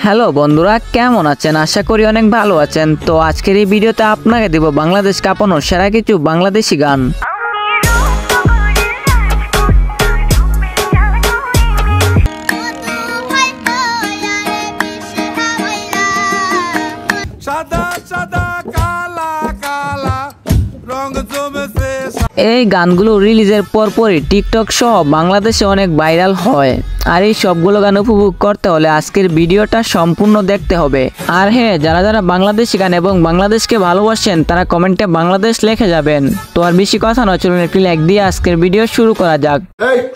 Hello বন্ধুরা, কেমন আছেন? আশা করি অনেক ভালো আছেন। তো আজকের এই ভিডিওতে আপনাকে দেব বাংলাদেশ কাঁপানোর সেরা কিছু বাংলাদেশি গান। এই গানগুলো রিলিজের পরপরই টিকটক সহ বাংলাদেশে অনেক ভাইরাল হয়। আর এই সবগুলো গান উপভোগ করতে হলে আজকের ভিডিওটা সম্পূর্ণ দেখতে হবে। আর হ্যাঁ, যারা যারা বাংলাদেশি গান এবং বাংলাদেশকে ভালোবাসেন তারা কমেন্টে বাংলাদেশ লিখে যাবেন। তো আর বেশি কথা নয়, চলুন একটি লাইক দিয়ে আজকের ভিডিও শুরু করা যাক।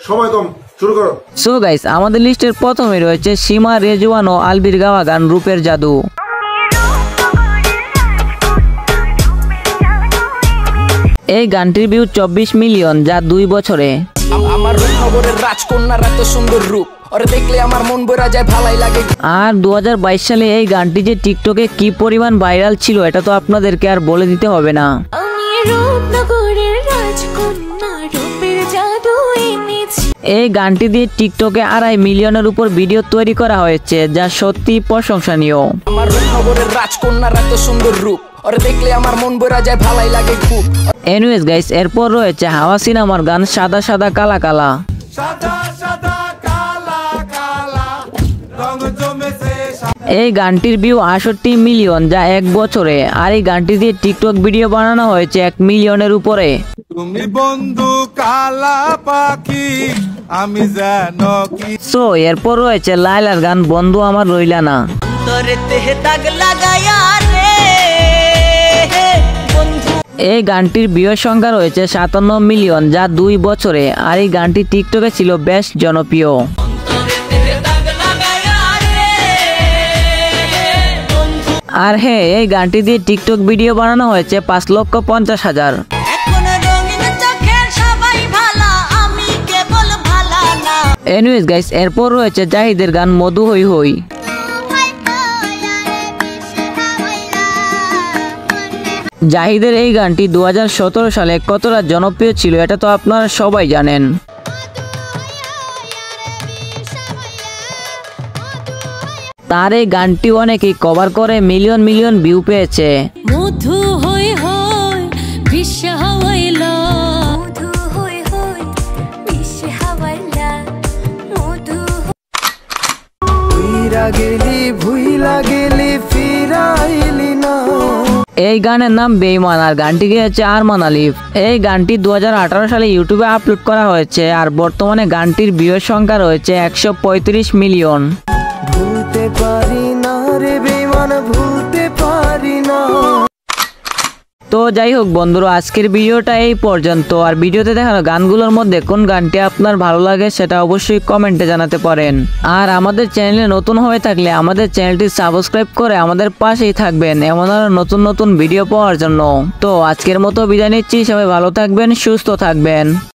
সময় কম, শুরু করো। সো গাইস, আমাদের লিস্টের প্রথমে রয়েছে সীমা, রেজওয়ান ও আলবির গাওয়া গান রূপের জাদু। এই গানটির ভিউ 24 মিলিয়ন, যা 2 বছরে। আমার রূপনগরের রাজকন্যার এত সুন্দর রূপ, ওরে দেখলে আমার মন ভরে যায়, ভালোই লাগে। আর 2022 সালে এই গানটি যে টিকটকে কি পরিমাণ ভাইরাল ছিল এটা তো আপনাদেরকে আর বলে দিতে হবে না। এই গানটি দিয়ে টিকটকে 2.5 মিলিয়নের উপর ভিডিও তৈরি করা হয়েছে, যা সত্যি প্রশংসনীয়। আমার রূপনগরের রাজকন্যার এত সুন্দর রূপ, ওরে দেখলে আমার মন ভরে যায়, ভালোই লাগে খুব। এনিওয়েজ গাইস, এরপর রয়েছে হাওয়া সিনেমার গান সাদা সাদা কালা কালা। এই গানটির ভিউ 68 মিলিয়ন, যা 1 বছরে। আর এই গানটি দিয়ে টিকটক ভিডিও বানানো হয়েছে 1 মিলিয়নের উপরে। তুমি বন্ধু কালা পাখি, আমি জানো কি। সো এরপর রয়েছে লাইলার গান বন্ধু আমার রইলা না। এই গানটির ভিউ সংখ্যা রয়েছে 57 মিলিয়ন, যা 2 বছরে। আর এই গানটি টিকটকে ছিল বেশ জনপ্রিয়। আর হ্যাঁ, এই গানটি দিয়ে টিকটক ভিডিও বানানো হয়েছে 5,50,000। এনিওয়েজ গাইস, এরপর রয়েছে জাহিদের গান মধু হই হই। জাহিদের এই গানটি 2017 সালে কতটা জনপ্রিয় ছিল এটা তো আপনারা সবাই জানেন। তার এই গানটি অনেকেই কভার করে মিলিয়ন মিলিয়ন ভিউ পেয়েছে। মধু হই হই বিশ্বে হাওয়াইলা, মধু হই হই বিশ্বে হাওয়াইলা, মধু ভুইরা গেলি ফিরাইলি না। এই গানের নাম বেঈমান, আর গানটি গেয়েছে আরমান আলিফ। এই গানটি 2018 সালে ইউটিউবে আপলোড করা হয়েছে। আর বর্তমানে গানটির ভিউ সংখ্যা রয়েছে 135 মিলিয়ন। ভুলতে পারি না রে বেঈমান, ভুলতে পারি না। তো যাই হোক বন্ধুরা, আজকের ভিডিওটা এই পর্যন্ত। আর ভিডিওতে দেখানো গানগুলোর মধ্যে কোন গানটি আপনার ভালো লাগে সেটা অবশ্যই কমেন্টে জানাতে পারেন। আর আমাদের চ্যানেলে নতুন হয়ে থাকলে আমাদের চ্যানেলটি সাবস্ক্রাইব করে আমাদের পাশেই থাকবেন এমন আরো নতুন নতুন ভিডিও পাওয়ার জন্য। তো আজকের মতো বিদায় নিচ্ছি, সবাই ভালো থাকবেন, সুস্থ থাকবেন।